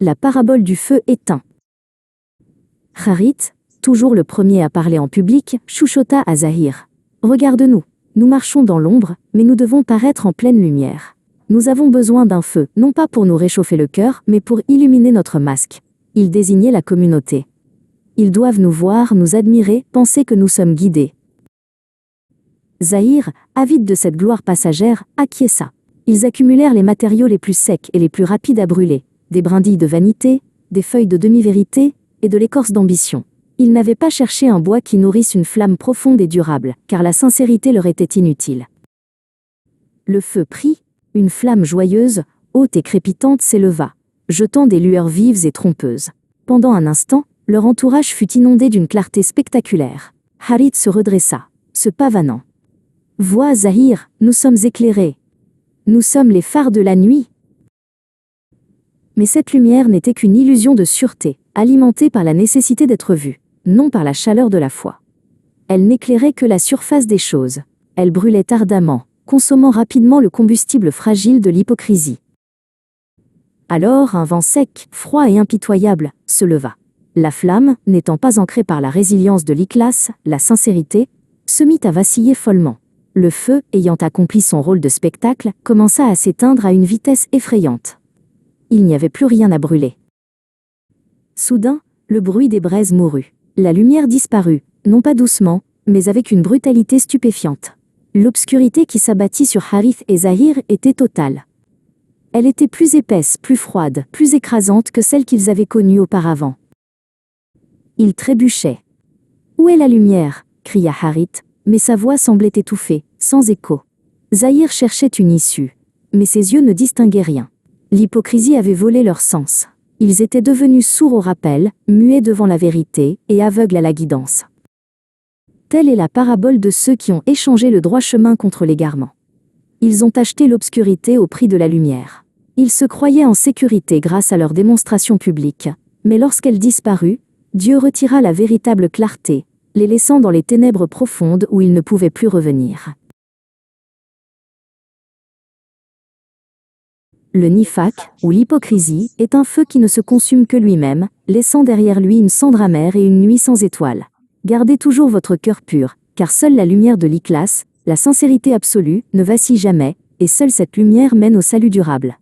La parabole du feu éteint. Harith, toujours le premier à parler en public, chuchota à Zahir. Regarde-nous. Nous marchons dans l'ombre, mais nous devons paraître en pleine lumière. Nous avons besoin d'un feu, non pas pour nous réchauffer le cœur, mais pour illuminer notre masque. Il désignait la communauté. Ils doivent nous voir, nous admirer, penser que nous sommes guidés. Zahir, avide de cette gloire passagère, acquiesça. Ils accumulèrent les matériaux les plus secs et les plus rapides à brûler, des brindilles de vanité, des feuilles de demi-vérité et de l'écorce d'ambition. Ils n'avaient pas cherché un bois qui nourrisse une flamme profonde et durable, car la sincérité leur était inutile. Le feu prit, une flamme joyeuse, haute et crépitante s'éleva, jetant des lueurs vives et trompeuses. Pendant un instant, leur entourage fut inondé d'une clarté spectaculaire. Harith se redressa, se pavanant. « Vois, Zahir, nous sommes éclairés. Nous sommes les phares de la nuit. » Mais cette lumière n'était qu'une illusion de sûreté, alimentée par la nécessité d'être vue, non par la chaleur de la foi. Elle n'éclairait que la surface des choses. Elle brûlait ardemment, consommant rapidement le combustible fragile de l'hypocrisie. Alors un vent sec, froid et impitoyable, se leva. La flamme, n'étant pas ancrée par la résilience de l'ikhlas, la sincérité, se mit à vaciller follement. Le feu, ayant accompli son rôle de spectacle, commença à s'éteindre à une vitesse effrayante. Il n'y avait plus rien à brûler. Soudain, le bruit des braises mourut. La lumière disparut, non pas doucement, mais avec une brutalité stupéfiante. L'obscurité qui s'abattit sur Harith et Zahir était totale. Elle était plus épaisse, plus froide, plus écrasante que celle qu'ils avaient connue auparavant. Ils trébuchaient. « Où est la lumière ?» cria Harith, mais sa voix semblait étouffée, sans écho. Zahir cherchait une issue, mais ses yeux ne distinguaient rien. L'hypocrisie avait volé leur sens. Ils étaient devenus sourds au rappel, muets devant la vérité et aveugles à la guidance. Telle est la parabole de ceux qui ont échangé le droit chemin contre l'égarement. Ils ont acheté l'obscurité au prix de la lumière. Ils se croyaient en sécurité grâce à leur démonstration publique, mais lorsqu'elle disparut, Dieu retira la véritable clarté, les laissant dans les ténèbres profondes où ils ne pouvaient plus revenir. Le nifaq, ou l'hypocrisie, est un feu qui ne se consume que lui-même, laissant derrière lui une cendre amère et une nuit sans étoiles. Gardez toujours votre cœur pur, car seule la lumière de l'ikhlas, la sincérité absolue, ne vacille jamais, et seule cette lumière mène au salut durable.